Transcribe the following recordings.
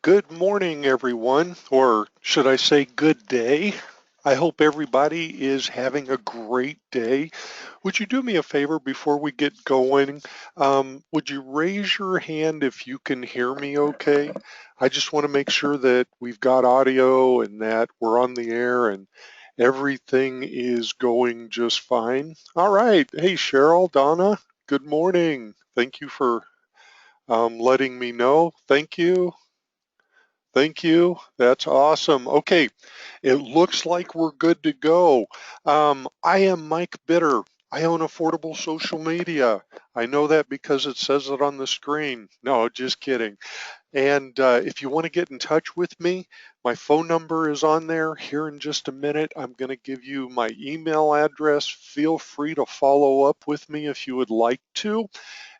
Good morning, everyone, or should I say good day? I hope everybody is having a great day. Would you do me a favor before we get going? Would you raise your hand if you can hear me okay? I just want to make sure that we've got audio and that we're on the air and everything is going just fine. All right. Hey, Cheryl, Donna, good morning. Thank you for letting me know. Thank you. Thank you. That's awesome. Okay, it looks like we're good to go. I am Mike Bitter. I own Affordable Social Media. I know that because it says it on the screen. No, just kidding. And if you want to get in touch with me, my phone number is on there. Here in just a minute, I'm going to give you my email address. Feel free to follow up with me if you would like to.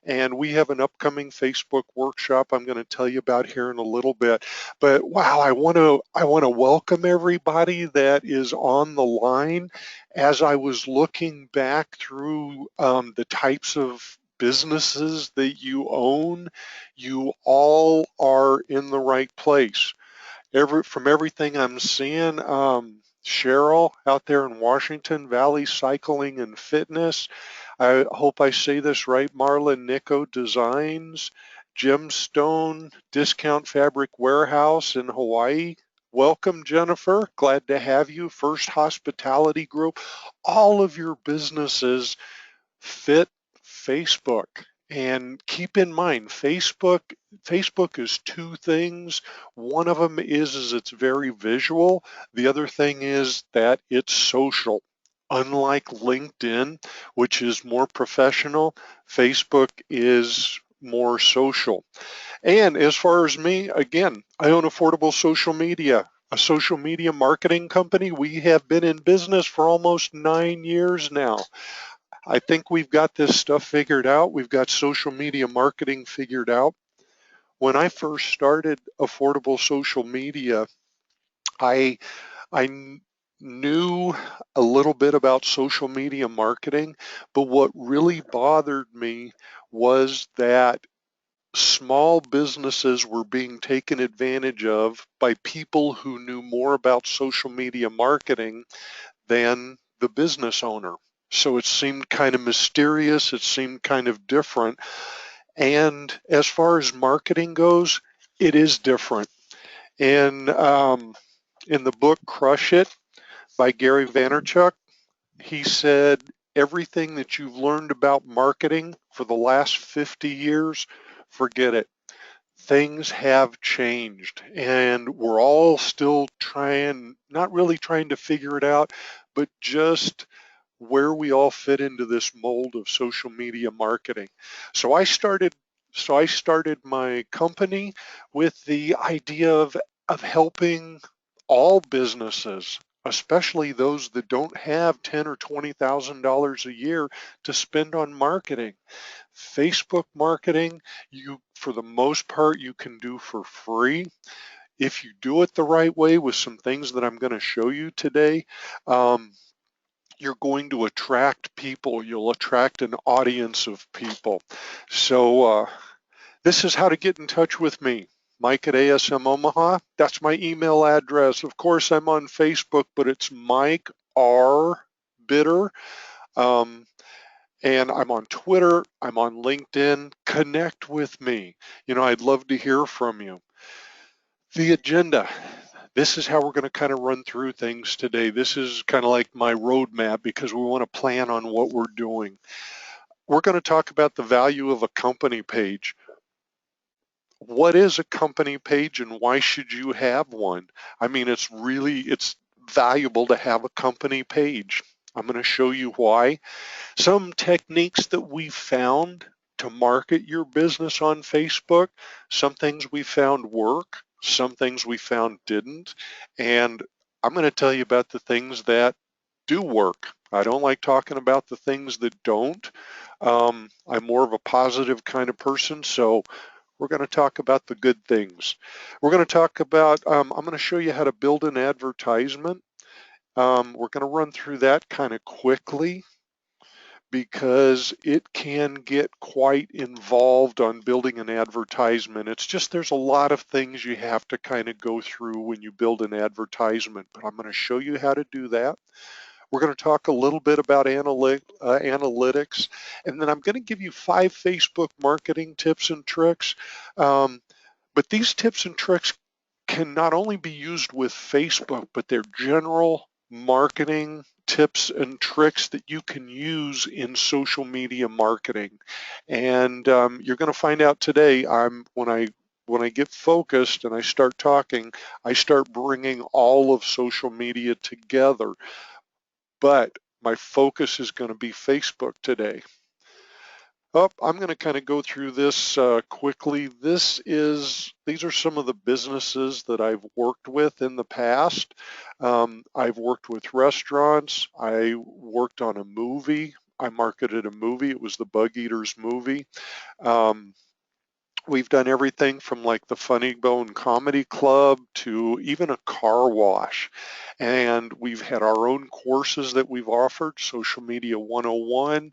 And we have an upcoming Facebook workshop I'm going to tell you about here in a little bit. But wow, I want to welcome everybody that is on the line. As I was looking back through the types of businesses that you own, you all are in the right place. From everything I'm seeing, Cheryl out there in Washington, Valley Cycling and Fitness. I hope I say this right. Marla Nico Designs, Gemstone Discount Fabric Warehouse in Hawaii. Welcome, Jennifer. Glad to have you. First Hospitality Group. All of your businesses fit Facebook. And keep in mind, Facebook is two things. One of them is it's very visual. The other thing is that it's social. Unlike LinkedIn, which is more professional, Facebook is more social. And as far as me, again, I own Affordable Social Media, a social media marketing company. We have been in business for almost 9 years now. I think we've got this stuff figured out. We've got social media marketing figured out. When I first started Affordable Social Media, I I knew a little bit about social media marketing, but what really bothered me was that small businesses were being taken advantage of by people who knew more about social media marketing than the business owner. So it seemed kind of mysterious, it seemed kind of different. And as far as marketing goes, it is different. And in the book Crush It by Gary Vaynerchuk, he said, everything that you've learned about marketing for the last 50 years, forget it. Things have changed and we're all still trying, not really trying to figure it out, but just where we all fit into this mold of social media marketing. So I started so I started my company with the idea of helping all businesses, especially those that don't have ten or $20,000 a year to spend on marketing. Facebook marketing, you for the most part you can do for free if you do it the right way with some things that I'm going to show you today. Um, you're going to attract people. You'll attract an audience of people. So this is how to get in touch with me. Mike at ASM Omaha. That's my email address. Of course, I'm on Facebook, but it's Mike R. Bitter. Um, and I'm on Twitter. I'm on LinkedIn. Connect with me. I'd love to hear from you. The agenda. This is how we're going to kind of run through things today. This is kind of like my roadmap because we want to plan on what we're doing. We're going to talk about the value of a company page. What is a company page and why should you have one? I mean, it's valuable to have a company page. I'm going to show you why. Some techniques that we found to market your business on Facebook. Some things we found work, some things we found didn't. And I'm going to tell you about the things that do work. I don't like talking about the things that don't. I'm more of a positive kind of person, so we're going to talk about the good things. We're going to talk about, I'm going to show you how to build an advertisement. We're going to run through that kind of quickly because it can get quite involved on building an advertisement. It's just there's a lot of things you have to kind of go through when you build an advertisement, but I'm going to show you how to do that. We're going to talk a little bit about analytics, and then I'm going to give you 5 Facebook marketing tips and tricks. But these tips and tricks can not only be used with Facebook, but they're general marketing tips and tricks that you can use in social media marketing. And you're going to find out today. When I get focused and I start talking, I start bringing all of social media together. But my focus is going to be Facebook today. I'm going to kind of go through this quickly. These are some of the businesses that I've worked with in the past. I've worked with restaurants. I worked on a movie. I marketed a movie. It was the Bug Eaters movie. We've done everything from like the Funny Bone Comedy Club to even a car wash. And we've had our own courses that we've offered, Social Media 101,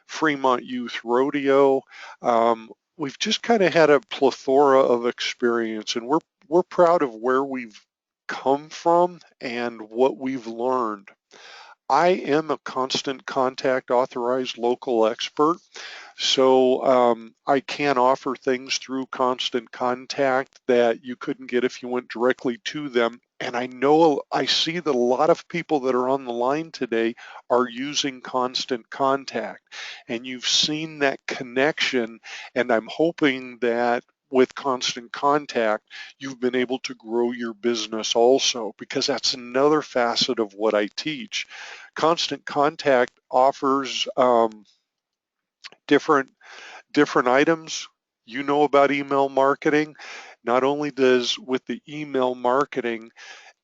Fremont Youth Rodeo. We've just kind of had a plethora of experience, and we're proud of where we've come from and what we've learned. I am a Constant Contact authorized local expert, so I can offer things through Constant Contact that you couldn't get if you went directly to them. And I see that a lot of people that are on the line today are using Constant Contact, and you've seen that connection, and I'm hoping that with Constant Contact, you've been able to grow your business also, because that's another facet of what I teach. Constant Contact offers different items. You know about email marketing. Not only does with the email marketing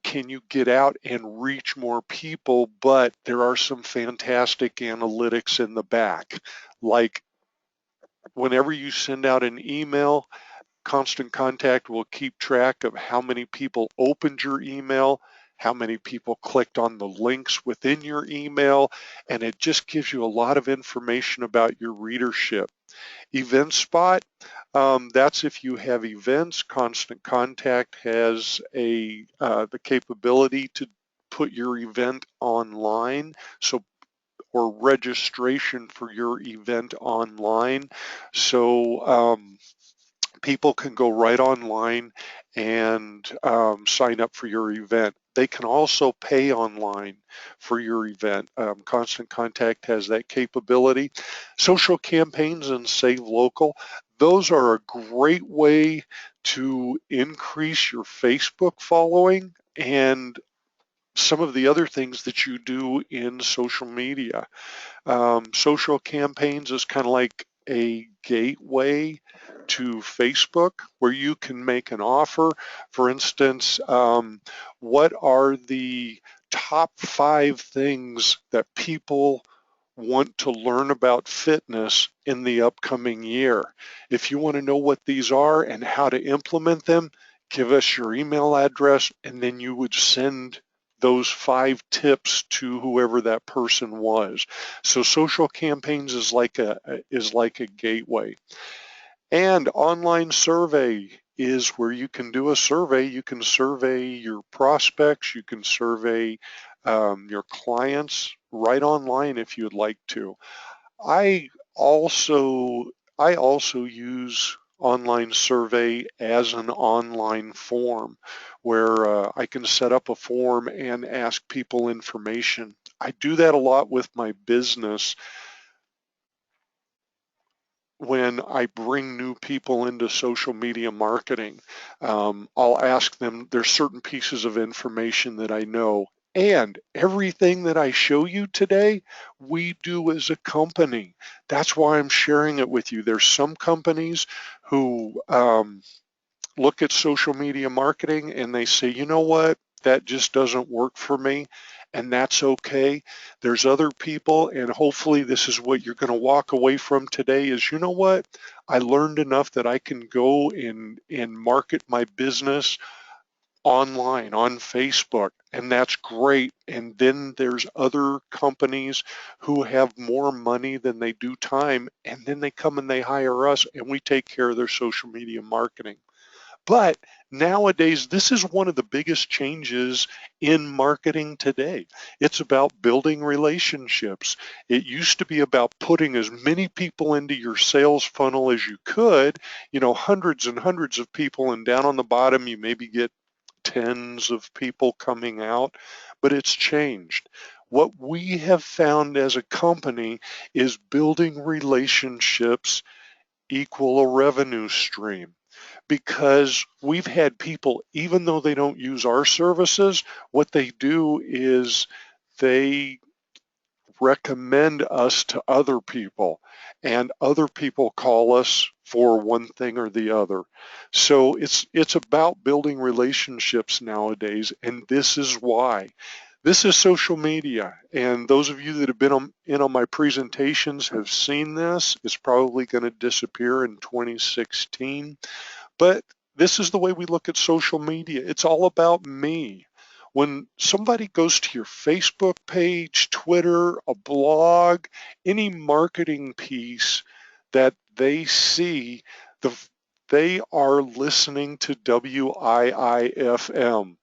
can you get out and reach more people, but there are some fantastic analytics in the back. Like whenever you send out an email, Constant Contact will keep track of how many people opened your email, how many people clicked on the links within your email, and it just gives you a lot of information about your readership. EventSpot, that's if you have events. Constant Contact has the capability to put your event online, or registration for your event online. So people can go right online and sign up for your event. They can also pay online for your event. Constant Contact has that capability. Social campaigns and Save Local, those are a great way to increase your Facebook following and some of the other things that you do in social media. Social campaigns is kind of like a gateway to Facebook where you can make an offer. For instance, what are the top 5 things that people want to learn about fitness in the upcoming year? If you want to know what these are and how to implement them, give us your email address, and then you would send those 5 tips to whoever that person was. So social campaigns is like a gateway. And online survey is where you can do a survey. You can survey your prospects, you can survey your clients right online if you'd like to. I also I also use online survey as an online form where I can set up a form and ask people information. I do that a lot with my business. When I bring new people into social media marketing, I'll ask them, there's certain pieces of information that I know. And everything that I show you today, we do as a company. That's why I'm sharing it with you. There's some companies who look at social media marketing and they say, you know what, that just doesn't work for me. And that's okay. There's other people, and hopefully this is what you're going to walk away from today is, you know what, I learned enough that I can go and market my business online on Facebook, and that's great. And then there's other companies who have more money than they do time, and then they come and they hire us and we take care of their social media marketing. But nowadays, this is one of the biggest changes in marketing today. It's about building relationships. It used to be about putting as many people into your sales funnel as you could, hundreds and hundreds of people, and down on the bottom, you maybe get tens of people coming out, but it's changed. What we have found as a company is building relationships equal a revenue stream, because we've had people, even though they don't use our services, what they do is they recommend us to other people, and other people call us for one thing or the other. So it's about building relationships nowadays, and this is why. This is social media, and those of you that have been in on my presentations have seen this. It's probably going to disappear in 2016, but this is the way we look at social media. It's all about me. When somebody goes to your Facebook page, Twitter, a blog, any marketing piece that they see, they are listening to WIIFM.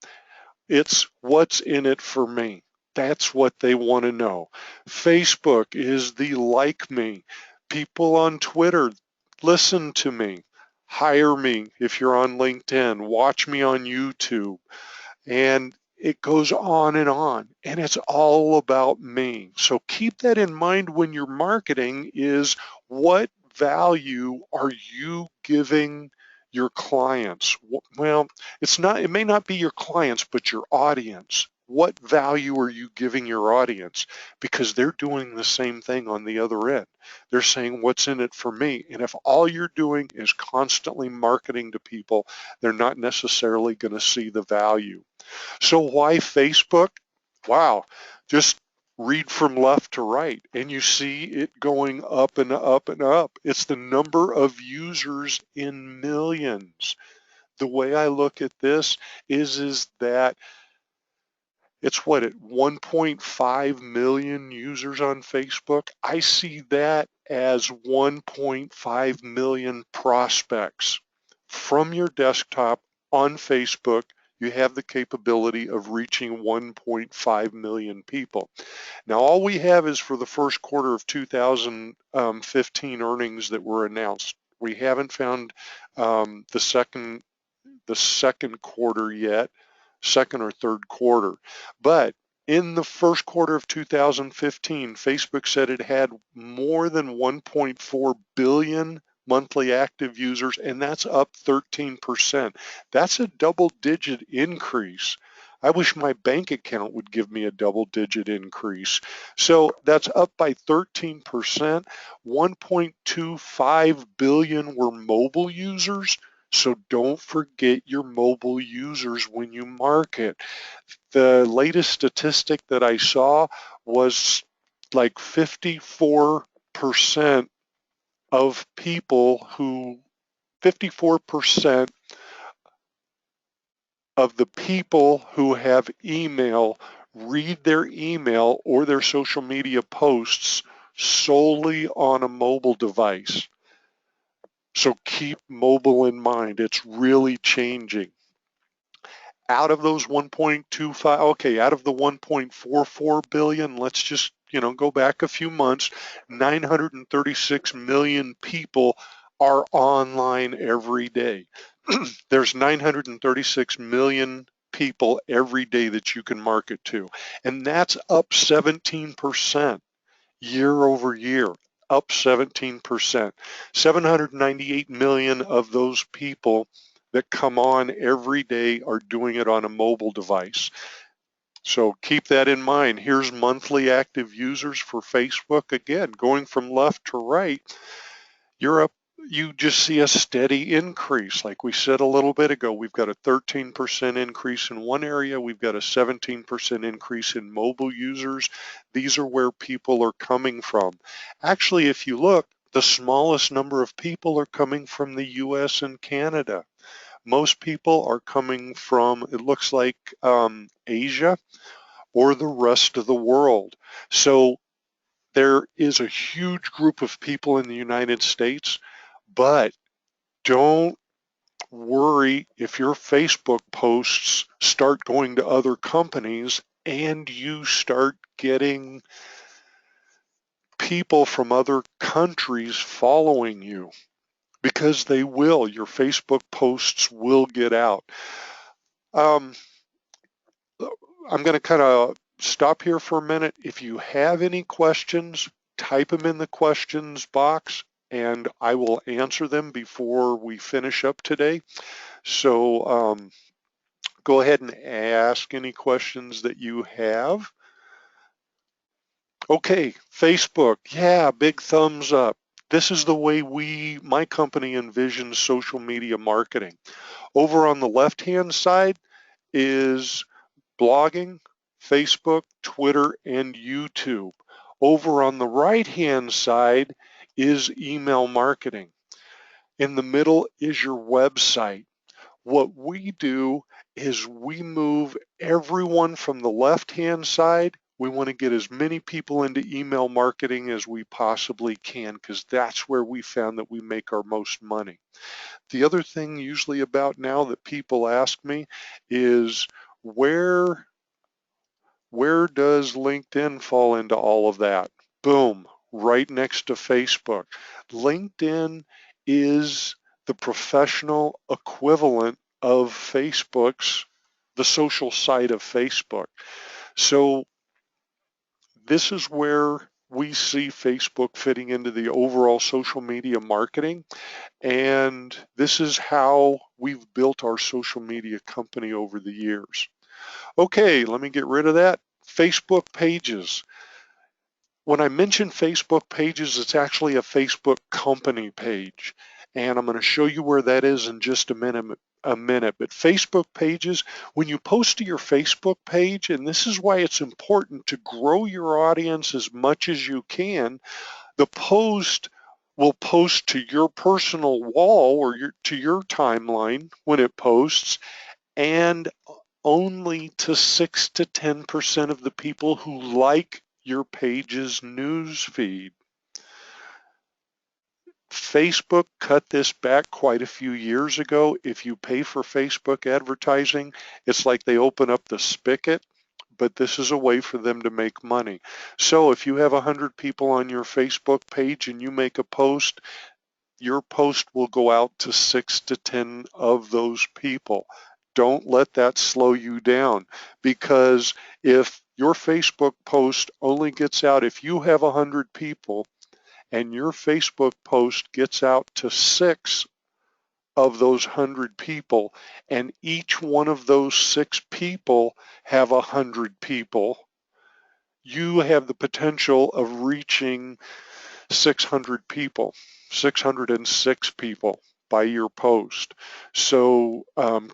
It's what's in it for me. That's what they want to know. Facebook is the like me. People on Twitter, listen to me. Hire me if you're on LinkedIn. Watch me on YouTube. And it goes on, and it's all about me. So keep that in mind when you're marketing, is what value are you giving your clients? Well, it may not be your clients, but your audience. What value are you giving your audience? Because they're doing the same thing on the other end. They're saying, what's in it for me? And if all you're doing is constantly marketing to people, they're not necessarily going to see the value. So why Facebook? Wow, just read from left to right and you see it going up and up and up. It's the number of users in millions. The way I look at this is that it's what, at 1.5 million users on Facebook. I see that as 1.5 million prospects from your desktop on Facebook. You have the capability of reaching 1.5 million people. Now, all we have is for the first quarter of 2015 earnings that were announced. We haven't found the second quarter yet, second or third quarter. But in the first quarter of 2015, Facebook said it had more than 1.4 billion monthly active users, and that's up 13%. That's a double-digit increase. I wish my bank account would give me a double-digit increase. So that's up by 13%. 1.25 billion were mobile users. So don't forget your mobile users when you market. The latest statistic that I saw was like 54% of people who, 54% of the people who have email read their email or their social media posts solely on a mobile device. So keep mobile in mind. It's really changing. Out of those 1.25, okay, out of the 1.44 billion, let's just, go back a few months, 936 million people are online every day. There's 936 million people every day that you can market to, and that's up 17% year over year, up 17%. 798 million of those people that come on every day are doing it on a mobile device. So keep that in mind. Here's monthly active users for Facebook. Again, going from left to right, you just see a steady increase. Like we said a little bit ago, we've got a 13% increase in one area. We've got a 17% increase in mobile users. These are where people are coming from. Actually, if you look, the smallest number of people are coming from the US and Canada. Most people are coming from, it looks like, Asia or the rest of the world. So there is a huge group of people in the United States, but don't worry if your Facebook posts start going to other companies and you start getting people from other countries following you, because they will. Your Facebook posts will get out. Um, I'm going to kind of stop here for a minute. If you have any questions, type them in the questions box and I will answer them before we finish up today. So go ahead and ask any questions that you have. Okay, Facebook, yeah, big thumbs up. This is the way my company envisions social media marketing. Over on the left-hand side is blogging, Facebook, Twitter, and YouTube. Over on the right-hand side is email marketing. In the middle is your website. What we do is we move everyone from the left-hand side. We want to get as many people into email marketing as we possibly can, because that's where we found that we make our most money. The other thing usually about now that people ask me is, where does LinkedIn fall into all of that? Boom, right next to Facebook. LinkedIn is the professional equivalent of Facebook's, the social side of Facebook. So this is where we see Facebook fitting into the overall social media marketing. And this is how we've built our social media company over the years. Okay, let me get rid of that. Facebook pages. When I mention Facebook pages, it's actually a Facebook company page. And I'm going to show you where that is in just a minute. But Facebook pages, when you post to your Facebook page, and this is why it's important to grow your audience as much as you can, the post will post to your personal wall or to your timeline when it posts, and only to 6 to 10% of the people who like your page's news feed. Facebook cut this back quite a few years ago. If you pay for Facebook advertising, it's like they open up the spigot, but this is a way for them to make money. So if you have 100 people on your Facebook page and you make a post, your post will go out to 6 to 10 of those people. Don't let that slow you down, because if your Facebook post only gets out, if you have 100 people and your Facebook post gets out to 6 of those 100 people, and each one of those 6 people have 100 people, you have the potential of reaching 600 people, 606 people by your post. So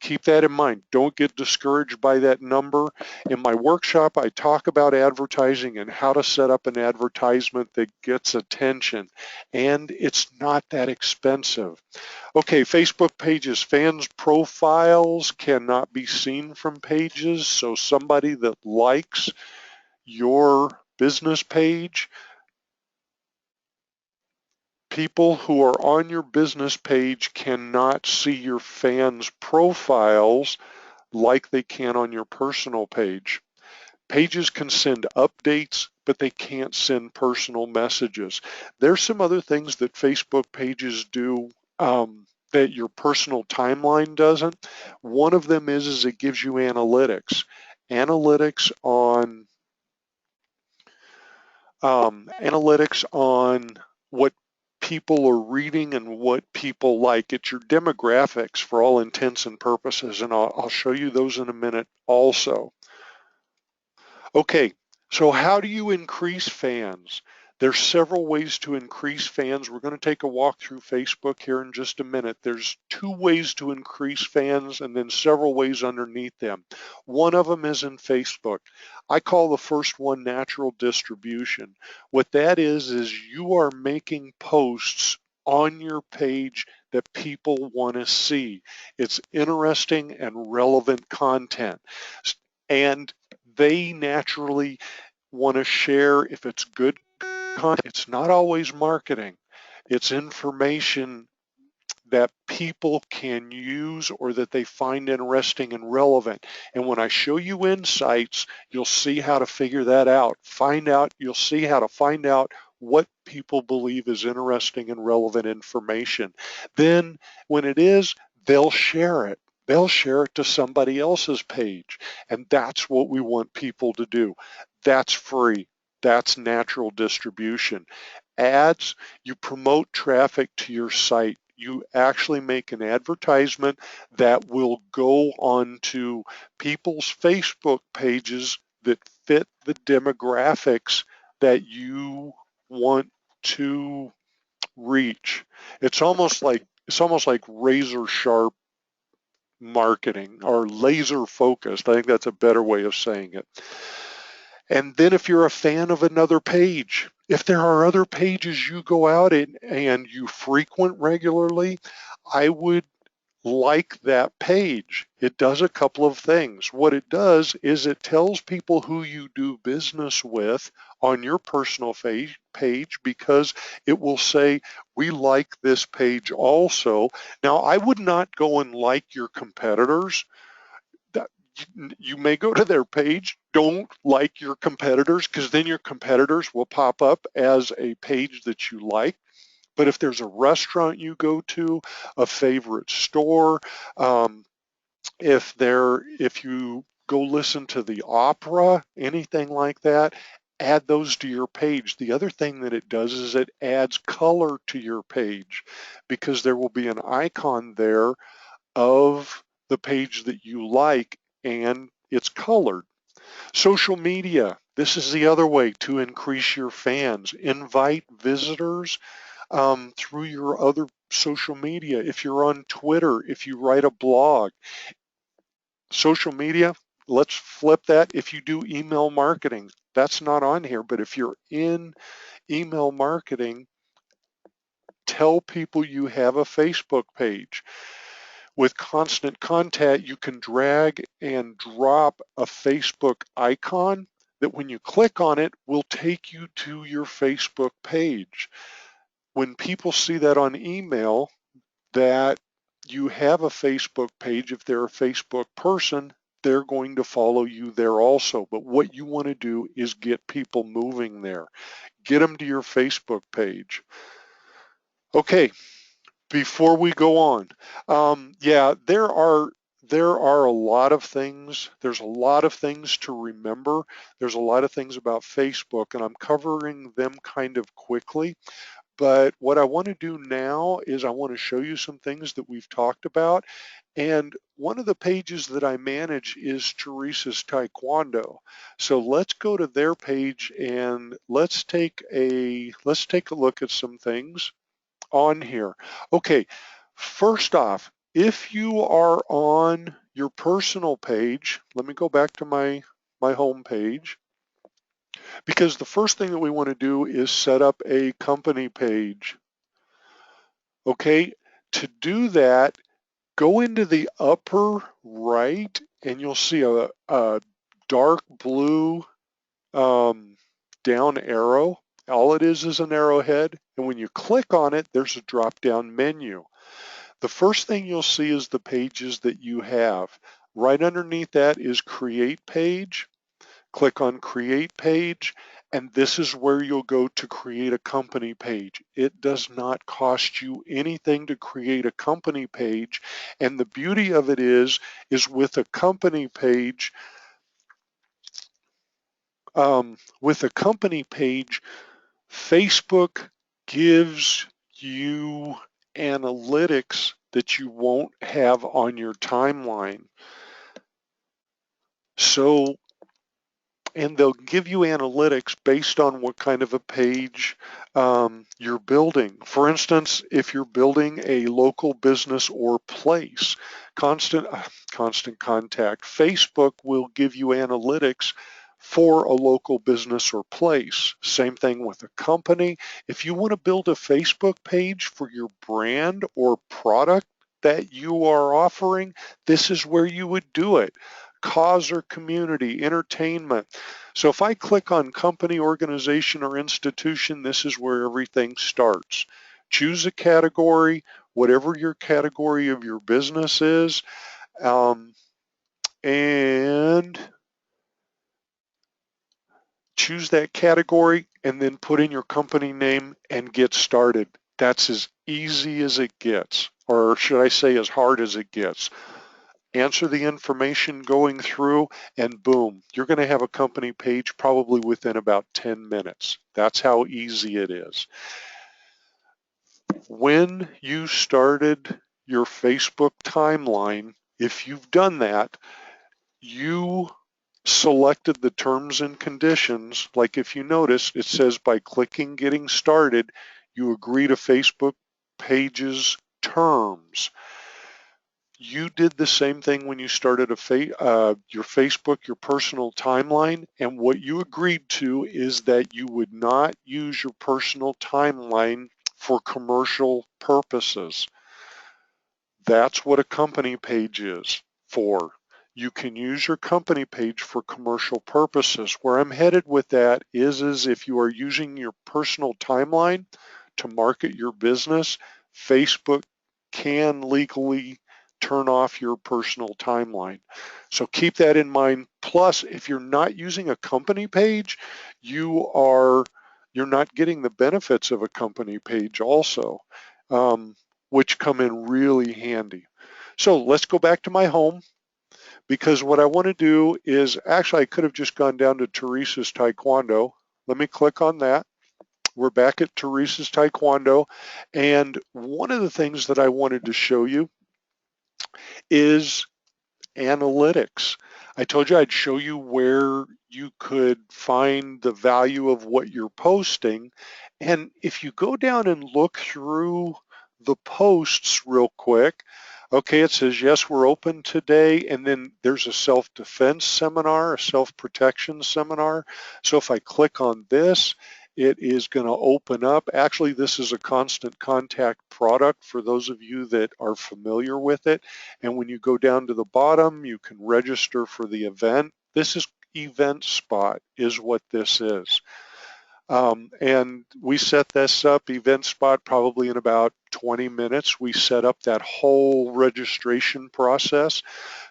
keep that in mind. Don't get discouraged by that number. In my workshop, I talk about advertising and how to set up an advertisement that gets attention, and it's not that expensive. Okay, Facebook pages. Fans' profiles cannot be seen from pages, so somebody that likes your business page, people who are on your business page cannot see your fans' profiles like they can on your personal page. Pages can send updates, but they can't send personal messages. There's some other things that Facebook pages do that your personal timeline doesn't. One of them is it gives you analytics. Analytics on what people are reading and what people like. It's your demographics for all intents and purposes, and I'll show you those in a minute also. Okay, so how do you increase fans? There's several ways to increase fans. We're going to take a walk through Facebook here in just a minute. There's 2 ways to increase fans and then several ways underneath them. One of them is in Facebook. I call the first one natural distribution. What that is you are making posts on your page that people want to see. It's interesting and relevant content. And they naturally want to share if it's good content. It's not always marketing. It's information that people can use or that they find interesting and relevant. And when I show you insights, you'll see how to figure that out. You'll see how to find out what people believe is interesting and relevant information. Then when it is, they'll share it. They'll share it to somebody else's page. And that's what we want people to do. That's free. That's natural distribution. Ads, you promote traffic to your site. You actually make an advertisement that will go onto people's Facebook pages that fit the demographics that you want to reach. It's almost like razor sharp marketing, or laser focused. I think that's a better way of saying it. And then if you're a fan of another page, if there are other pages you go out and you frequent regularly, I would like that page. It does a couple of things. What it does is it tells people who you do business with on your personal page, because it will say, we like this page also. Now, I would not go and like your competitors. You may go to their page. Don't like your competitors, because then your competitors will pop up as a page that you like. But if there's a restaurant you go to, a favorite store, if you go listen to the opera, anything like that, add those to your page. The other thing that it does is it adds color to your page, because there will be an icon there of the page that you like, and it's colored. Social media, this is the other way to increase your fans. Invite visitors through your other social media. If you're on Twitter, if you write a blog, social media, let's flip that. If you do email marketing, that's not on here, but if you're in email marketing, tell people you have a Facebook page. With Constant Contact, you can drag and drop a Facebook icon that when you click on it will take you to your Facebook page. When people see that on email, that you have a Facebook page, if they're a Facebook person, they're going to follow you there also. But what you want to do is get people moving there. Get them to your Facebook page. Okay, before we go on, yeah, there are a lot of things. There's a lot of things to remember. There's a lot of things about Facebook, and I'm covering them kind of quickly. But what I want to do now is I want to show you some things that we've talked about. And one of the pages that I manage is Teresa's Taekwondo. So let's go to their page and let's take a look at some things on here. Okay, first off, if you are on your personal page, let me go back to my home page, because the first thing that we want to do is set up a company page. Okay, to do that, go into the upper right and you'll see a dark blue down arrow. All it is an arrowhead, and when you click on it, there's a drop-down menu. The first thing you'll see is the pages that you have. Right underneath that is Create Page. Click on Create Page, and this is where you'll go to create a company page. It does not cost you anything to create a company page, and the beauty of it is with a company page, Facebook gives you analytics that you won't have on your timeline. So, and they'll give you analytics based on what kind of a page you're building. For instance, if you're building a local business or place, Constant Contact, Facebook will give you analytics for a local business or place. Same thing with a company. If you want to build a Facebook page for your brand or product that you are offering, this is where you would do it. Cause or community, entertainment. So if I click on company, organization, or institution, this is where everything starts. Choose a category, whatever your category of your business is, and choose that category and then put in your company name and get started. That's as easy as it gets, or should I say as hard as it gets. Answer the information going through and boom, you're going to have a company page probably within about 10 minutes. That's how easy it is. When you started your Facebook timeline, if you've done that, you selected the terms and conditions. Like if you notice, it says by clicking getting started, you agree to Facebook page's terms. You did the same thing when you started your Facebook, your personal timeline, and what you agreed to is that you would not use your personal timeline for commercial purposes. That's what a company page is for. You can use your company page for commercial purposes. Where I'm headed with that is if you are using your personal timeline to market your business, Facebook can legally turn off your personal timeline. So keep that in mind. Plus, if you're not using a company page, you're not getting the benefits of a company page also, which come in really handy. So let's go back to my home, because what I want to do is, actually I could have just gone down to Teresa's Taekwondo. Let me click on that. We're back at Teresa's Taekwondo, and one of the things that I wanted to show you is analytics. I told you I'd show you where you could find the value of what you're posting, and if you go down and look through the posts real quick, okay, it says, yes, we're open today, and then there's a self-defense seminar, a self-protection seminar. So if I click on this, it is going to open up. Actually, this is a Constant Contact product for those of you that are familiar with it. And when you go down to the bottom, you can register for the event. This is Event Spot is what this is. And we set this up, Event Spot, probably in about 20 minutes. We set up that whole registration process.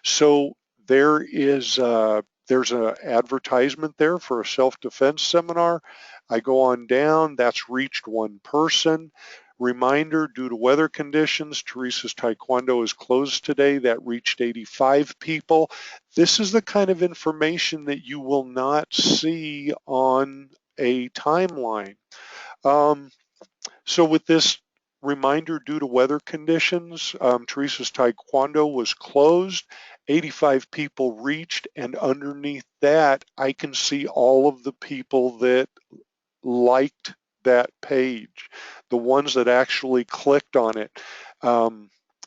So there's an advertisement there for a self-defense seminar. I go on down, that's reached one person. Reminder, due to weather conditions, Teresa's Taekwondo is closed today. That reached 85 people. This is the kind of information that you will not see on a timeline. So with this reminder, due to weather conditions, Teresa's Taekwondo was closed. 85 people reached, and underneath that, I can see all of the people that liked that page, the ones that actually clicked on it.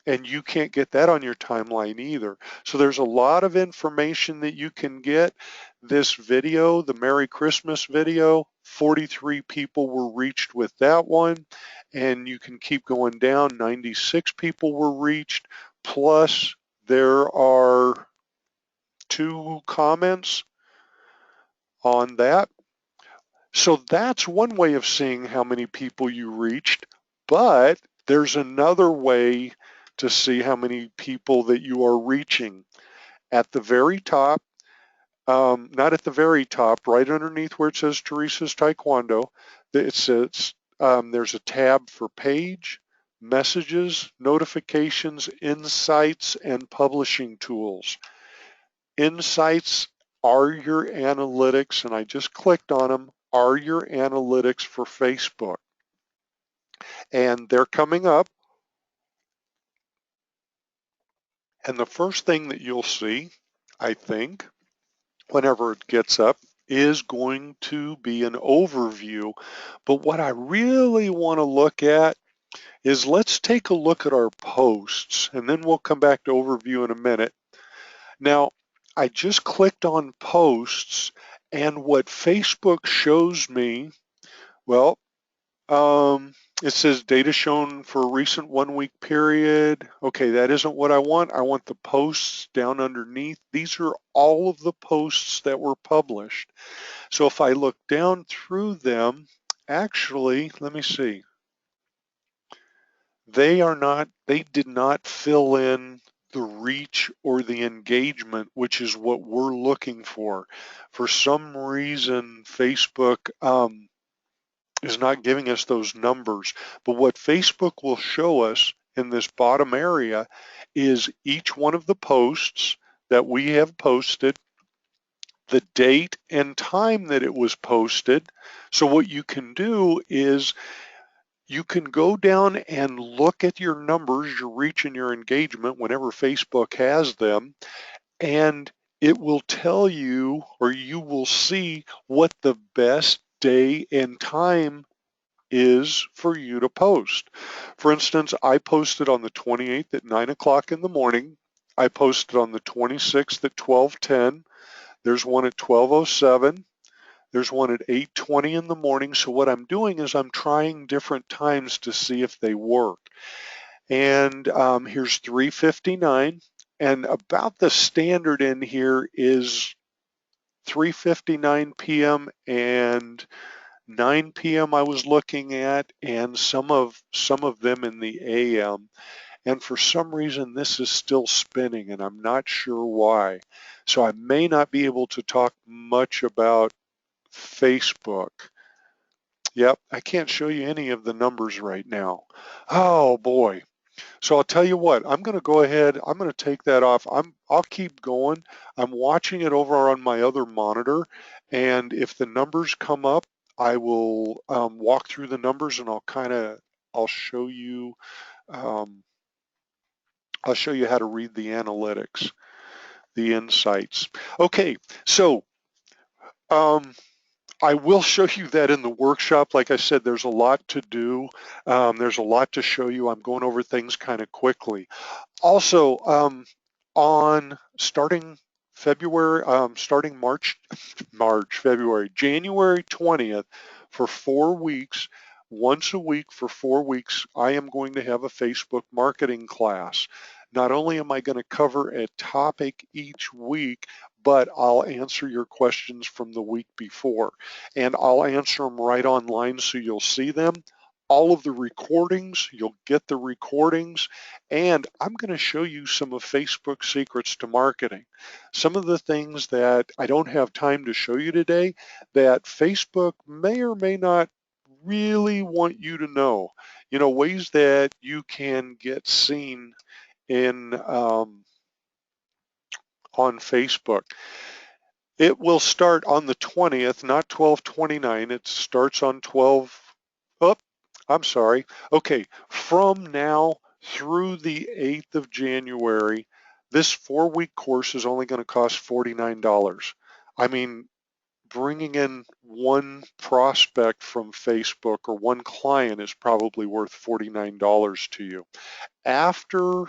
And you can't get that on your timeline either. So there's a lot of information that you can get. This video, the Merry Christmas video, 43 people were reached with that one. And you can keep going down, 96 people were reached, plus there are 2 comments on that. So that's one way of seeing how many people you reached, but there's another way to see how many people that you are reaching. At the very top, not at the very top, right underneath where it says Teresa's Taekwondo, it says there's a tab for page, messages, notifications, insights, and publishing tools. Insights are your analytics, and I just clicked on them, are your analytics for Facebook. And they're coming up. And the first thing that you'll see, I think, whenever it gets up, is going to be an overview. But what I really want to look at is, let's take a look at our posts, and then we'll come back to overview in a minute. Now, I just clicked on posts, And what Facebook shows me, well, it says data shown for a recent 1 week period. Okay, that isn't what I want. I want the posts down underneath. These are all of the posts that were published. So if I look down through them, actually, let me see. They did not fill in the reach or the engagement, which is what we're looking for. For some reason, Facebook is not giving us those numbers. But what Facebook will show us in this bottom area is each one of the posts that we have posted, the date and time that it was posted. So what you can do is you can go down and look at your numbers, your reach and your engagement whenever Facebook has them, and it will tell you, or you will see what the best day and time is for you to post. For instance, I posted on the 28th at 9 o'clock in the morning. I posted on the 26th at 12:10. There's one at 12:07. There's one at 8:20 in the morning. So what I'm doing is I'm trying different times to see if they work. And here's 3:59. And about the standard in here is 3:59 p.m. and 9 p.m. I was looking at, and some of them in the AM. And for some reason, this is still spinning, and I'm not sure why. So I may not be able to talk much about Facebook. Yep, I can't show you any of the numbers right now. Oh boy. So I'll tell you what, I'm going to go ahead, I'm going to take that off. I'll keep going. I'm watching it over on my other monitor, and if the numbers come up, I will walk through the numbers, and I'll show you um, how to read the analytics, the insights. Okay, so um, I will show you that in the workshop. Like I said, there's a lot to do. There's a lot to show you. I'm going over things kind of quickly. Also, on starting February, starting February, January 20th, for 4 weeks, once a week for 4 weeks, I am going to have a Facebook marketing class. Not only am I going to cover a topic each week, but I'll answer your questions from the week before. And I'll answer them right online so you'll see them. All of the recordings, you'll get the recordings, and I'm going to show you some of Facebook's secrets to marketing. Some of the things that I don't have time to show you today that Facebook may or may not really want you to know. You know, ways that you can get seen in on Facebook. It will start on the 20th, not 12/29. It starts on 12. Oh, I'm sorry. Okay, from now through the 8th of January, this 4 week course is only going to cost $49. I mean, bringing in one prospect from Facebook or one client is probably worth $49 to you. After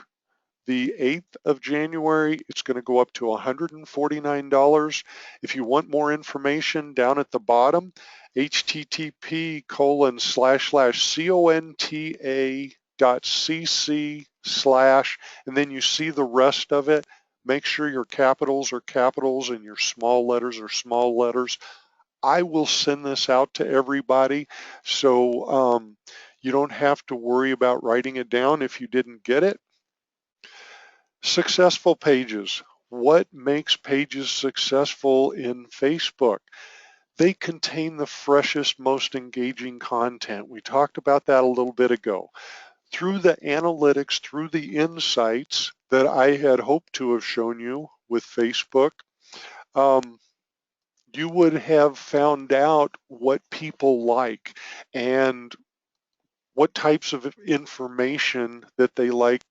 the 8th of January, it's going to go up to $149. If you want more information, down at the bottom, http://conta.cc/ and then you see the rest of it. Make sure your capitals are capitals and your small letters are small letters. I will send this out to everybody, so you don't have to worry about writing it down if you didn't get it. Successful pages. What makes pages successful in Facebook? They contain the freshest, most engaging content. We talked about that a little bit ago. Through the analytics, through the insights that I had hoped to have shown you with Facebook, you would have found out what people like and what types of information that they like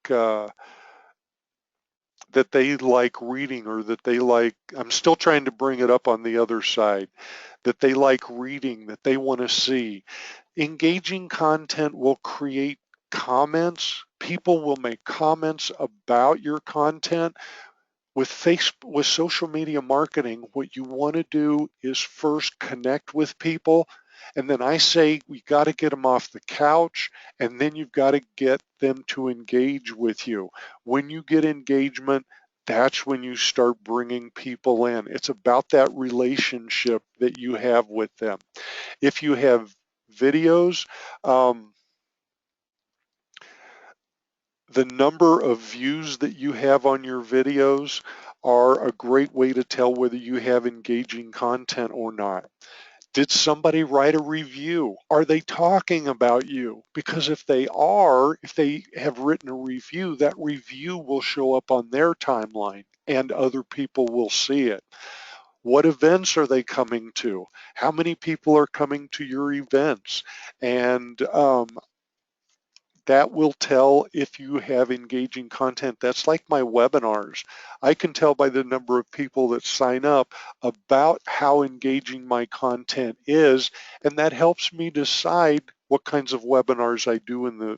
reading, or that they like, I'm still trying to bring it up on the other side, that they like reading, that they want to see. Engaging content will create comments. People will make comments about your content. with social media marketing, what you want to do is first connect with people. And then I say we got to get them off the couch, and then you've got to get them to engage with you. When you get engagement, that's when you start bringing people in. It's about that relationship that you have with them. If you have videos, the number of views that you have on your videos are a great way to tell whether you have engaging content or not. Did somebody write a review? Are they talking about you? Because if they are, if they have written a review, that review will show up on their timeline and other people will see it. What events are they coming to? How many people are coming to your events? And that will tell if you have engaging content. That's like my webinars. I can tell by the number of people that sign up about how engaging my content is, and that helps me decide what kinds of webinars I do in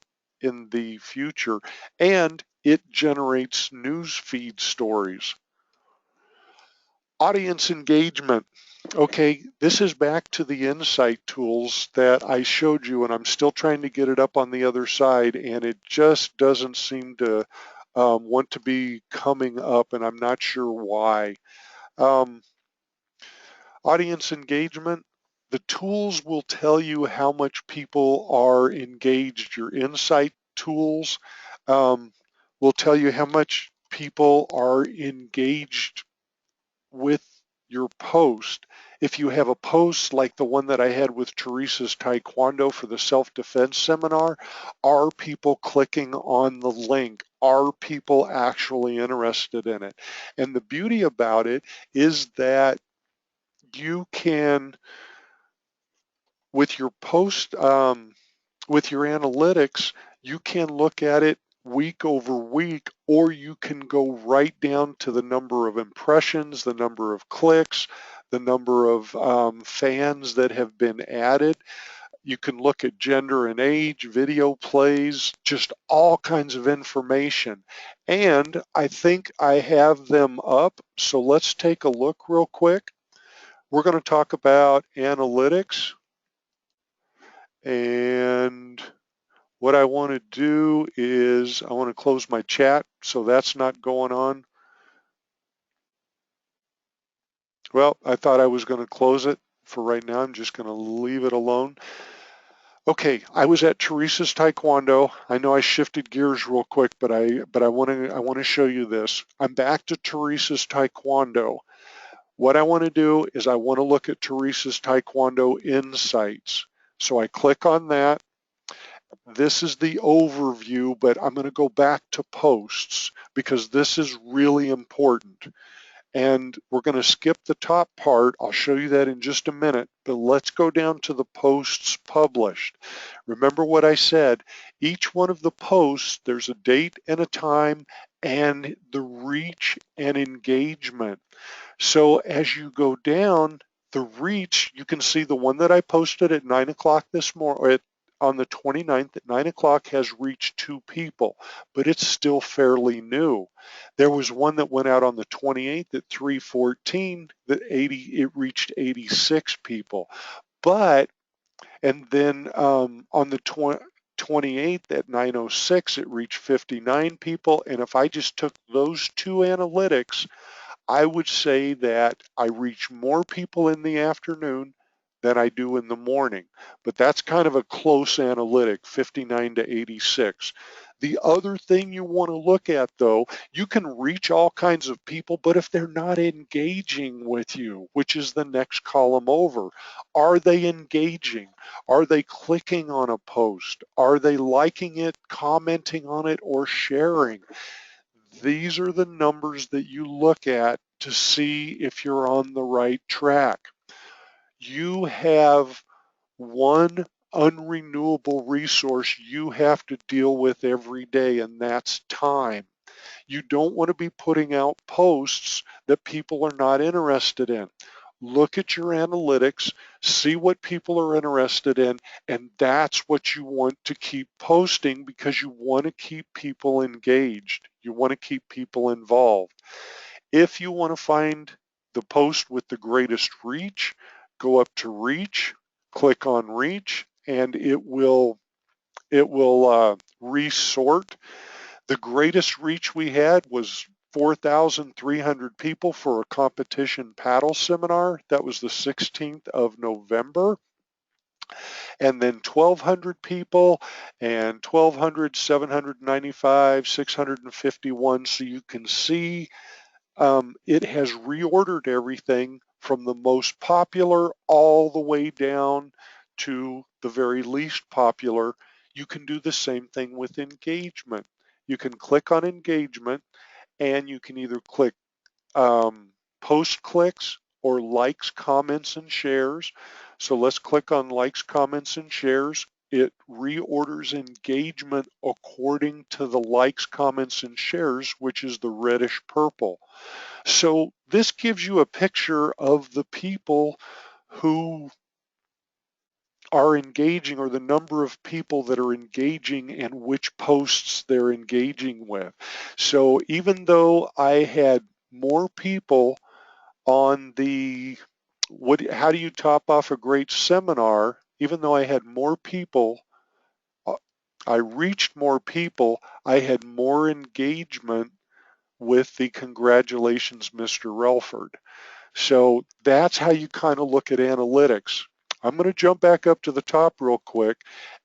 the future. And it generates news feed stories. Audience engagement. Okay, this is back to the insight tools that I showed you, and I'm still trying to get it up on the other side, and it just doesn't seem to want to be coming up, and I'm not sure why. Um, Audience engagement, the tools will tell you how much people are engaged. Your insight tools will tell you how much people are engaged with your post. If you have a post like the one that I had with Teresa's Taekwondo for the self-defense seminar, are people clicking on the link? Are people actually interested in it? And the beauty about it is that you can, with your post, with your analytics, you can look at it week over week, or you can go right down to the number of impressions, the number of clicks, the number of fans that have been added. You can look at gender and age, video plays, just all kinds of information. And I think I have them up. So let's take a look real quick. We're going to talk about analytics, and what I want to do is I want to close my chat, so that's not going on. Well, I thought I was going to close it. For right now, I'm just going to leave it alone. Okay, I was at Teresa's Taekwondo. I know I shifted gears real quick, but I want to show you this. I'm back to Teresa's Taekwondo. What I want to do is I want to look at Teresa's Taekwondo Insights. So I click on that. This is the overview, but I'm going to go back to posts because this is really important. And we're going to skip the top part. I'll show you that in just a minute, but let's go down to the posts published. Remember what I said, each one of the posts, there's a date and a time and the reach and engagement. So as you go down, the reach, you can see the one that I posted at 9 o'clock this morning, on the 29th at 9 o'clock has reached 2 people, but it's still fairly new. There was one that went out on the 28th at 3:14 that it reached 86 people. But, and then on the 28th at 9:06 it reached 59 people. And if I just took those two analytics, I would say that I reach more people in the afternoon than I do in the morning, but that's kind of a close analytic, 59 to 86. The other thing you want to look at though, you can reach all kinds of people, but if they're not engaging with you, which is the next column over, are they engaging? Are they clicking on a post? Are they liking it, commenting on it, or sharing? These are the numbers that you look at to see if you're on the right track. You have one unrenewable resource you have to deal with every day, and that's time. You don't want to be putting out posts that people are not interested in. Look at your analytics, see what people are interested in, and that's what you want to keep posting because you want to keep people engaged. You want to keep people involved. If you want to find the post with the greatest reach, go up to reach, click on reach, and it will resort. The greatest reach we had was 4,300 people for a competition paddle seminar. That was the 16th of November. And then 1,200 people and 1,200, 795, 651. So you can see it has reordered everything from the most popular all the way down to the very least popular. You can do the same thing with engagement. You can click on engagement and you can either click post clicks or likes, comments, and shares. So let's click on likes, comments, and shares. It reorders engagement according to the likes, comments, and shares, which is the reddish purple. So this gives you a picture of the people who are engaging, or the number of people that are engaging and which posts they're engaging with. So even though I had more people on the how do you top off a great seminar, even though I had more people, uh, I reached more people, I had more engagement with the congratulations, Mr. Relford. So that's how you kind of look at analytics. I'm going to jump back up to the top real quick.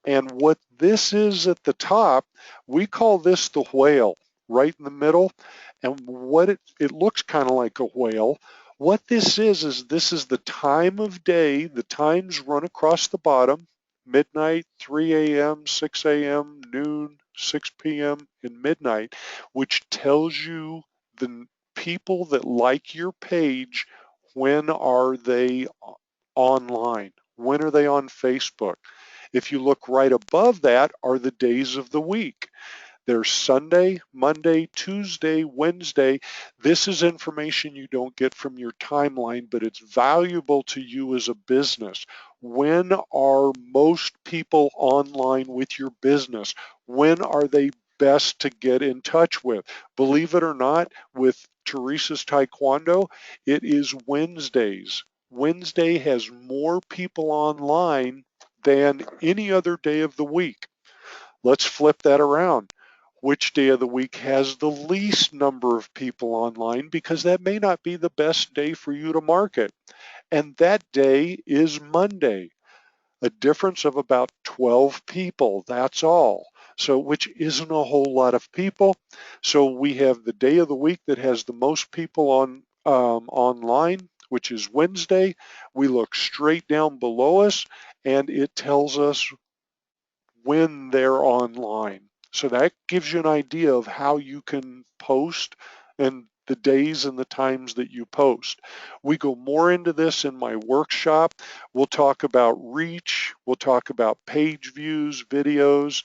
And what this is at the top, we call this the whale, right in the middle. And what it looks kind of like a whale. What this is this is the time of day. The times run across the bottom: midnight, 3 a.m., 6 a.m., noon, 6 p.m., and midnight, which tells you the people that like your page. When are they online? When are they on Facebook? If you look right above that are the days of the week. There's Sunday, Monday, Tuesday, Wednesday. This is information you don't get from your timeline, but it's valuable to you as a business. When are most people online with your business? When are they best to get in touch with? Believe it or not, with Teresa's Taekwondo, it is Wednesdays. Wednesday has more people online than any other day of the week. Let's flip that around. Which day of the week has the least number of people online? Because that may not be the best day for you to market. And that day is Monday, a difference of about 12 people. That's all. So, which isn't a whole lot of people. So we have the day of the week that has the most people on online, which is Wednesday. We look straight down below us and it tells us when they're online. So that gives you an idea of how you can post and the days and the times that you post. We go more into this in my workshop. We'll talk about reach. We'll talk about page views, videos.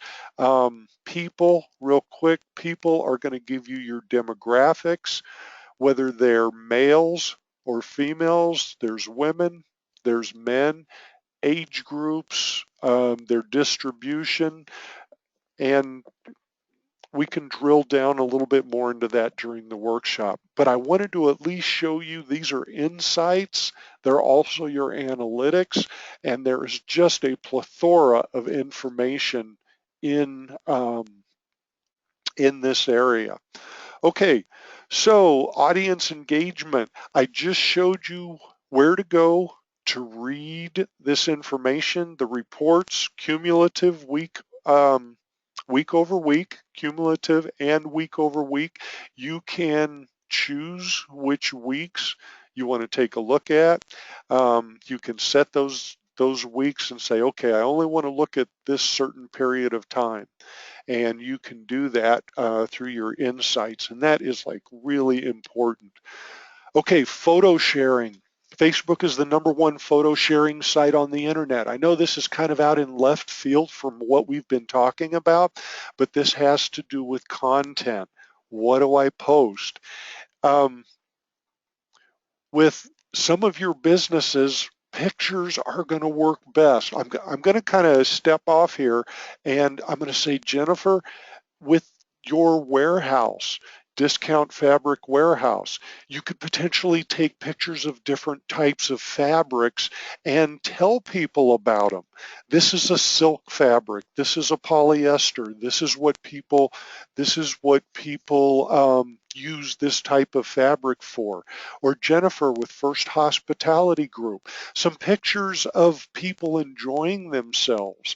People, real quick, people are going to give you your demographics, whether they're males or females. There's women, there's men, age groups, their distribution, and we can drill down a little bit more into that during the workshop. But I wanted to at least show you these are insights. They're also your analytics, and there is just a plethora of information in this area. Okay, so audience engagement. I just showed you where to go to read this information, the reports, cumulative week over week, cumulative and week over week. You can choose which weeks you want to take a look at. You can set those weeks and say, okay, I only want to look at this certain period of time. And you can do that through your insights. And that is like really important. Okay, photo sharing. Facebook is the #1 photo sharing site on the internet. I know this is kind of out in left field from what we've been talking about, but this has to do with content. What do I post? Um, with some of your businesses, pictures are going to work best. I'm going to kind of step off here and I'm going to say, Jennifer, with your warehouse, Discount Fabric Warehouse. You could potentially take pictures of different types of fabrics and tell people about them. This is a silk fabric. This is a polyester. This is what people use this type of fabric for. Or Jennifer with First Hospitality Group. Some pictures of people enjoying themselves.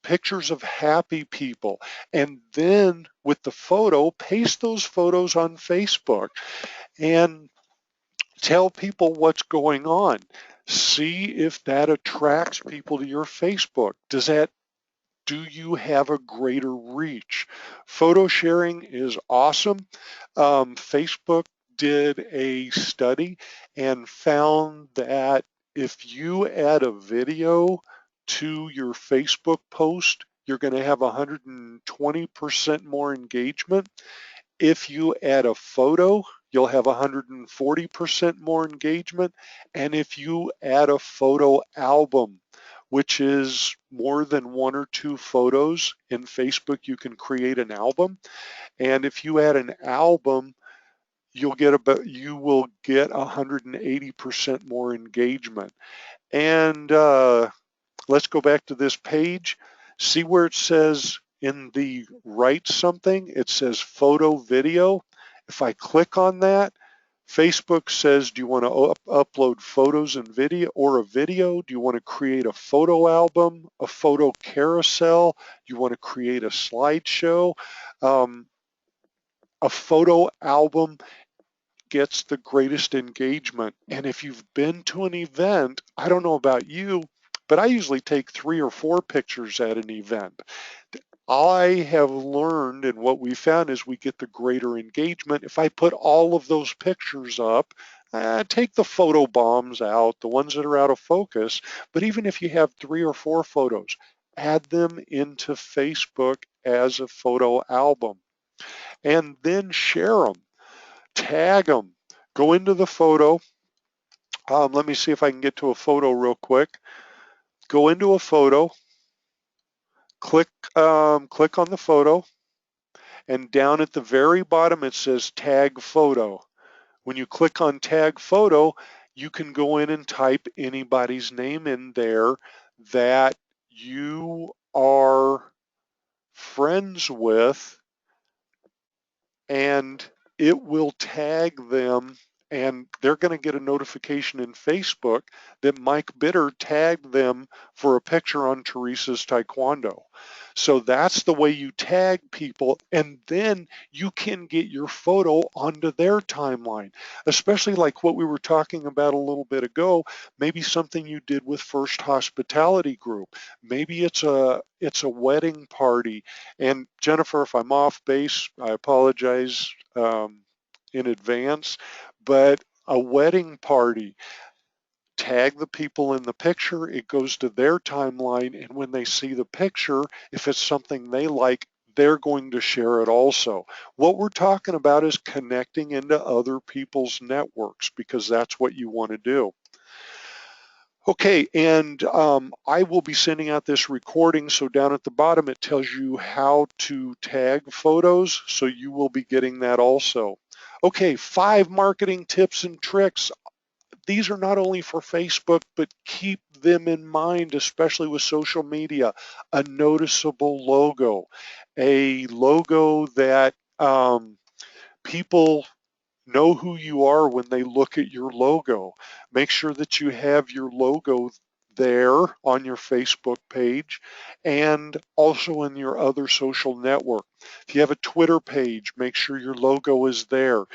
Pictures of happy people, and then with the photo, paste those photos on Facebook and tell people what's going on. See if that attracts people to your Facebook. Do you have a greater reach? Photo sharing is awesome. Facebook did a study and found that if you add a video to your Facebook post, you're going to have 120% more engagement. If you add a photo, you'll have 140% more engagement. And if you add a photo album, which is more than one or two photos in Facebook, you can create an album. And if you add an album, you will get 180% more engagement. And let's go back to this page. See where it says in the write something, it says photo video. If I click on that, Facebook says, do you want to upload photos and video or a video? Do you want to create a photo album, a photo carousel? Do you want to create a slideshow? A photo album gets the greatest engagement. And if you've been to an event, I don't know about you, but I usually take 3 or 4 pictures at an event. I have learned, and what we found is we get the greater engagement if I put all of those pictures up. Take the photo bombs out, the ones that are out of focus, but even if you have 3 or 4 photos, add them into Facebook as a photo album and then share them, tag them, go into the photo. Let me see if I can get to a photo real quick. Go into a photo, click on the photo, and down at the very bottom it says tag photo. When you click on tag photo, you can go in and type anybody's name in there that you are friends with, and it will tag them, and they're going to get a notification in Facebook that Mike Bitter tagged them for a picture on Teresa's Taekwondo. So that's the way you tag people, and then you can get your photo onto their timeline, especially like what we were talking about a little bit ago, maybe something you did with First Hospitality Group. Maybe it's a wedding party. And Jennifer, if I'm off base, I apologize in advance, but a wedding party, tag the people in the picture, it goes to their timeline, and when they see the picture, if it's something they like, they're going to share it also. What we're talking about is connecting into other people's networks, because that's what you want to do. Okay, and I will be sending out this recording, so down at the bottom it tells you how to tag photos, so you will be getting that also. Okay, 5 marketing tips and tricks. These are not only for Facebook, but keep them in mind, especially with social media. A noticeable logo, a logo that people know who you are when they look at your logo. Make sure that you have your logo there on your Facebook page and also in your other social network. If you have a Twitter page, make sure your logo is there.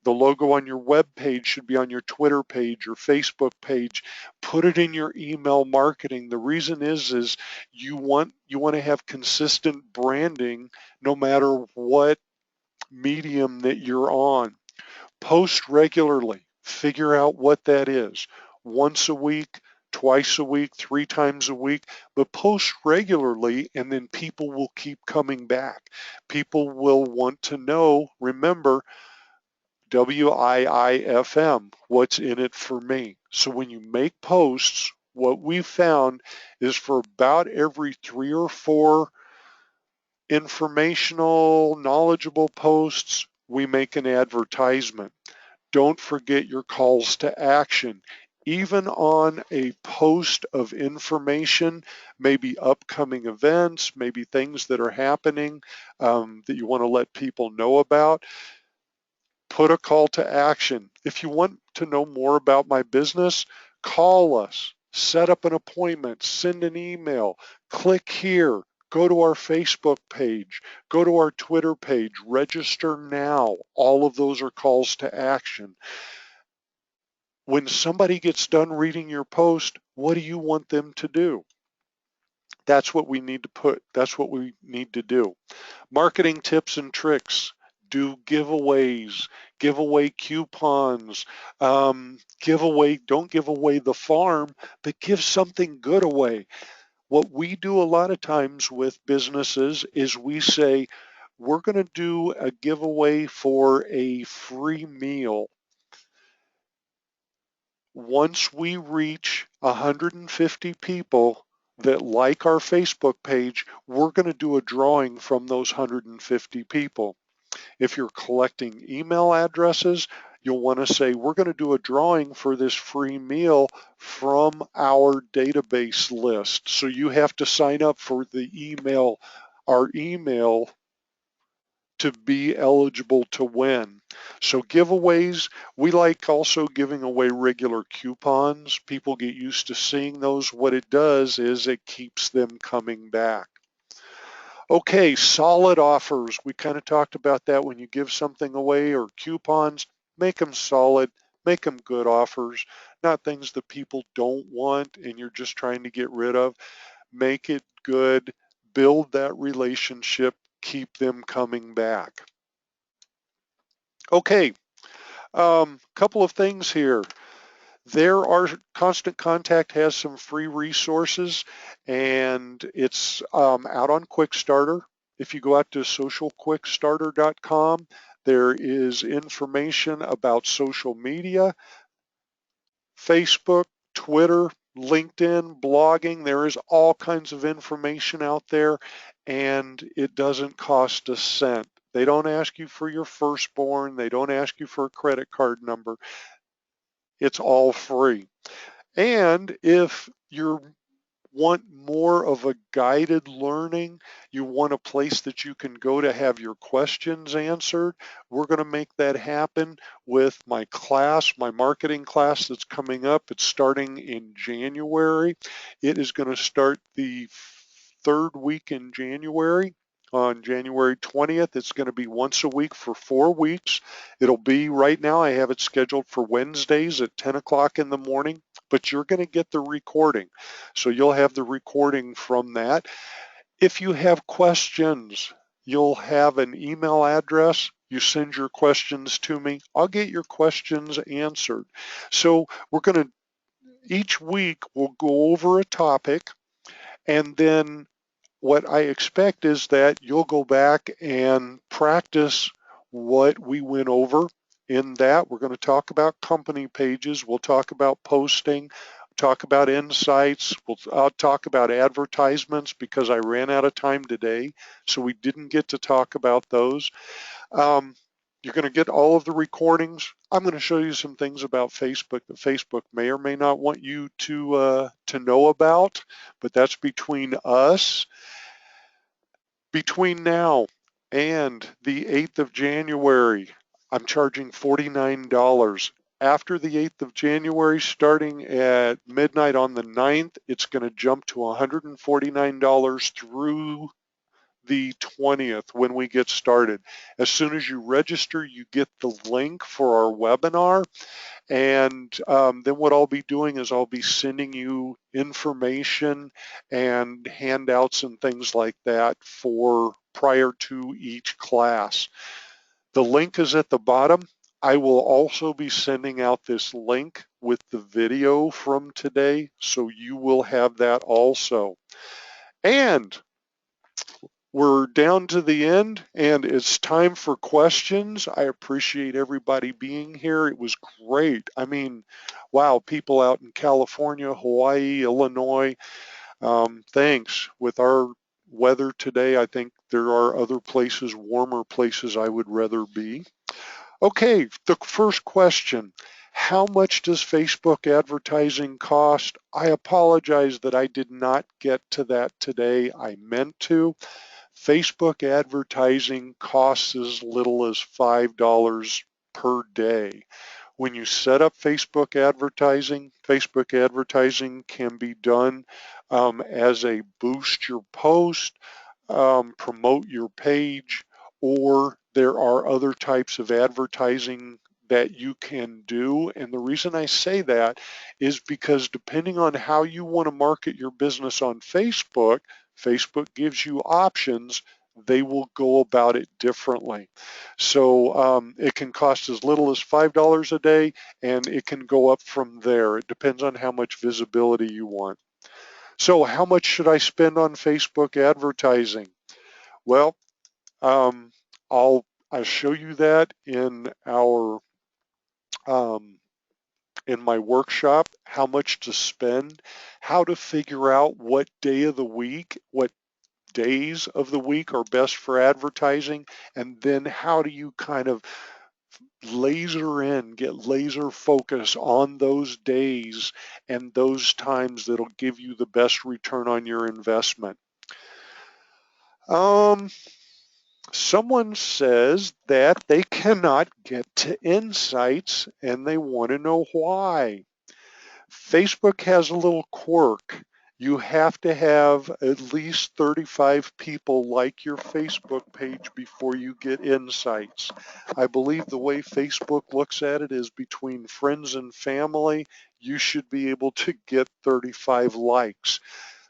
The logo on your web page should be on your Twitter page or Facebook page. Put it in your email marketing. The reason is you want to have consistent branding no matter what medium that you're on. Post regularly. Figure out what that is. Once a week, twice a week, 3 times a week, but post regularly, and then people will keep coming back. People will want to know, remember, WIIFM, what's in it for me. So when you make posts, what we've found is for about every 3 or 4 informational, knowledgeable posts, we make an advertisement. Don't forget your calls to action. Even on a post of information, maybe upcoming events, maybe things that are happening that you want to let people know about, put a call to action. If you want to know more about my business, call us, set up an appointment, send an email, click here, go to our Facebook page, go to our Twitter page, register now. All of those are calls to action. When somebody gets done reading your post, what do you want them to do? That's what we need to that's what we need to do. Marketing tips and tricks. Do giveaways, give away coupons, don't give away the farm, but give something good away. What we do a lot of times with businesses is we say, we're going to do a giveaway for a free meal. Once we reach 150 people that like our Facebook page, we're going to do a drawing from those 150 people. If you're collecting email addresses, you'll want to say, we're going to do a drawing for this free meal from our database list. So you have to sign up for our email to be eligible to win. So giveaways, we like also giving away regular coupons. People get used to seeing those. What it does is it keeps them coming back. Okay, solid offers. We kind of talked about that. When you give something away or coupons, make them solid, make them good offers, not things that people don't want and you're just trying to get rid of. Make it good, build that relationship, keep them coming back. Okay, couple of things here. Constant Contact has some free resources and it's out on Quickstarter. If you go out to socialquickstarter.com, there is information about social media, Facebook, Twitter, LinkedIn, blogging. There is all kinds of information out there and it doesn't cost a cent. They don't ask you for your firstborn. They don't ask you for a credit card number. It's all free. And if you want more of a guided learning, you want a place that you can go to have your questions answered, we're going to make that happen with my class, my marketing class that's coming up. It's starting in January. It is going to start the third week in January. On January 20th, it's going to be once a week for 4 weeks. It'll be, right now I have it scheduled for Wednesdays at 10 o'clock in the morning, but you're going to get the recording. So you'll have the recording from that. If you have questions, you'll have an email address. You send your questions to me. I'll get your questions answered. So each week we'll go over a topic, and then what I expect is that you'll go back and practice what we went over in that. We're going to talk about company pages. We'll talk about posting, talk about insights. I'll talk about advertisements because I ran out of time today, so we didn't get to talk about those. You're going to get all of the recordings. I'm going to show you some things about Facebook that Facebook may or may not want you to know about, but that's between us. Between now and the 8th of January, I'm charging $49. After the 8th of January, starting at midnight on the 9th, it's going to jump to $149 through the 20th when we get started. As soon as you register, you get the link for our webinar. And then what I'll be doing is I'll be sending you information and handouts and things like that for prior to each class. The link is at the bottom. I will also be sending out this link with the video from today, so you will have that also. And we're down to the end and it's time for questions. I appreciate everybody being here. It was great. I mean, wow, people out in California, Hawaii, Illinois, thanks. With our weather today. I think there are other places, warmer places I would rather be. Okay, the first question. How much does Facebook advertising cost? I apologize that I did not get to that today. I meant to. Facebook advertising costs as little as $5 per day. When you set up Facebook advertising can be done as a boost your post, promote your page, or there are other types of advertising that you can do. And the reason I say that is because depending on how you want to market your business on Facebook, Facebook gives you options. They will go about it differently. So it can cost as little as $5 a day, and it can go up from there. It depends on how much visibility you want. So how much should I spend on Facebook advertising? Well, um, I'll show you that um, in my workshop, how much to spend, how to figure out what day of the week, what days of the week are best for advertising, and then how do you kind of get laser focus on those days and those times that'll give you the best return on your investment. Um, Someone says that they cannot get to insights and they want to know why. Facebook has a little quirk. You have to have at least 35 people like your Facebook page before you get insights. I believe the way Facebook looks at it is between friends and family, you should be able to get 35 likes.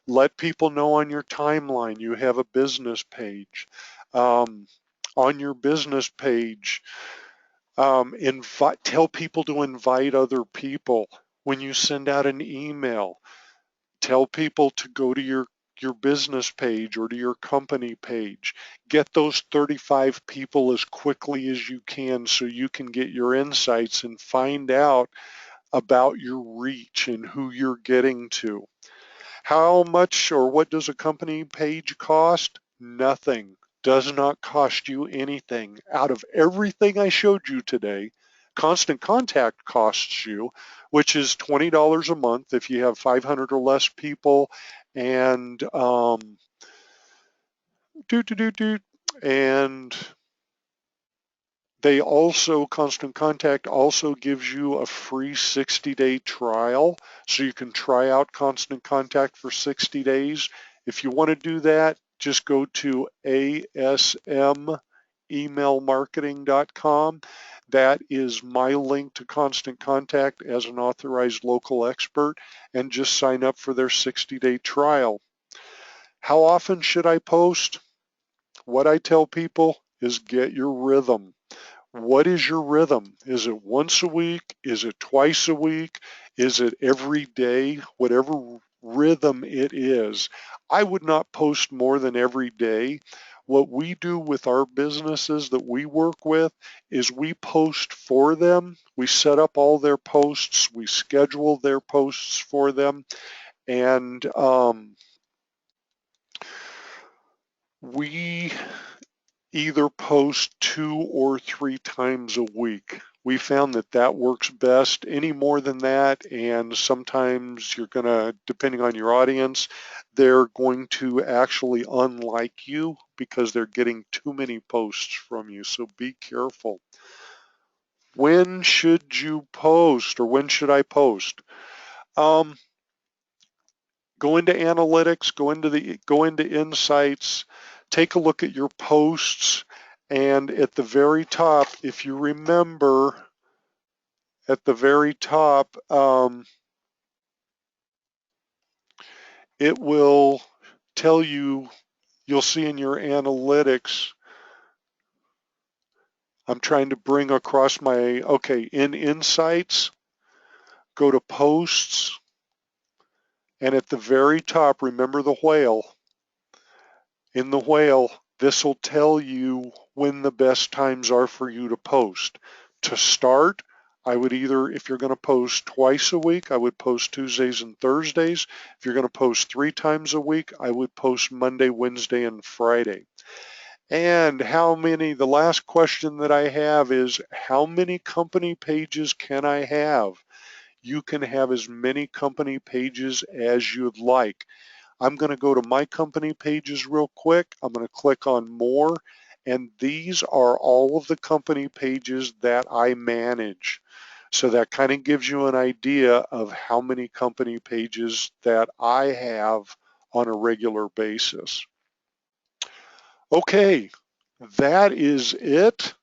Let people know on your timeline you have a business page. Um, on your business page, tell people to invite other people. When you send out an email, tell people to go to your business page or to your company page. Get those 35 people as quickly as you can so you can get your insights and find out about your reach and who you're getting to. How much or what does a company page cost? Nothing. Does not cost you anything. Out of everything I showed you today, Constant Contact costs you, which is $20 a month if you have 500 or less people, and and Constant Contact also gives you a free 60-day trial, so you can try out Constant Contact for 60 days. If you want to do that, just go to asmemailmarketing.com. That is my link to Constant Contact as an authorized local expert, and just sign up for their 60-day trial. How often should I post? What I tell people is get your rhythm. What is your rhythm? Is it once a week? Is it twice a week? Is it every day? Whatever rhythm it is. I would not post more than every day. What we do with our businesses that we work with is we post for them. We set up all their posts. We schedule their posts for them. And we either post 2 or 3 times a week. We found that that works best. Any more than that, and sometimes you're going to, depending on your audience, they're going to actually unlike you because they're getting too many posts from you. So be careful. When should you post, or when should I post? Go into analytics, go into insights, take a look at your posts, and at the very top, if you remember, at the very top, it will tell you, you'll see in your analytics, I'm trying to bring across in insights, go to posts, and at the very top, remember the whale. In the whale, this will tell you when the best times are for you to post. To start, I would either, if you're going to post twice a week, I would post Tuesdays and Thursdays. If you're going to post 3 times a week, I would post Monday, Wednesday, and Friday. And the last question that I have is, how many company pages can I have? You can have as many company pages as you'd like. I'm going to go to my company pages real quick. I'm going to click on more, and these are all of the company pages that I manage. So that kind of gives you an idea of how many company pages that I have on a regular basis. Okay, that is it.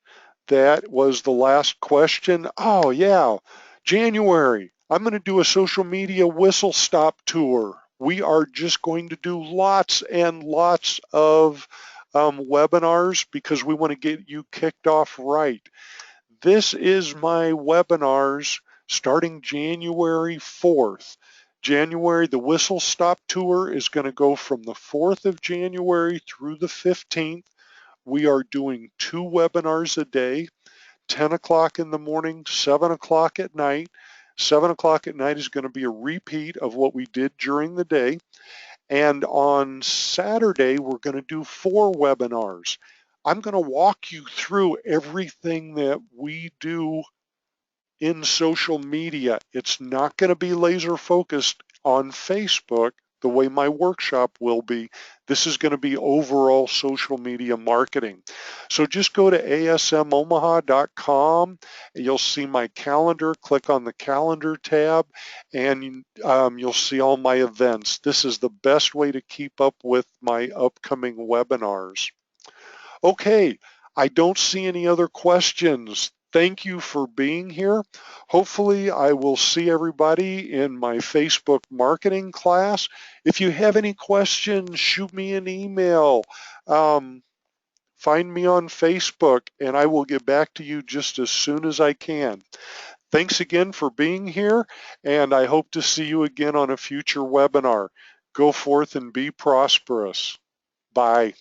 That was the last question. Oh yeah, January. I'm going to do a social media whistle stop tour. We are just going to do lots and lots of webinars because we want to get you kicked off right. This is my webinars starting January 4th. The Whistle Stop Tour is going to go from the 4th of January through the 15th. We are doing 2 webinars a day, 10 o'clock in the morning, 7 o'clock at night. 7 o'clock at night is going to be a repeat of what we did during the day. And on Saturday, we're going to do 4 webinars. I'm going to walk you through everything that we do in social media. It's not going to be laser focused on Facebook the way my workshop will be. This is going to be overall social media marketing. So just go to asmomaha.com. You'll see my calendar. Click on the calendar tab, and you'll see all my events. This is the best way to keep up with my upcoming webinars. Okay, I don't see any other questions. Thank you for being here. Hopefully I will see everybody in my Facebook marketing class. If you have any questions, shoot me an email. Find me on Facebook and I will get back to you just as soon as I can. Thanks again for being here, and I hope to see you again on a future webinar. Go forth and be prosperous. Bye.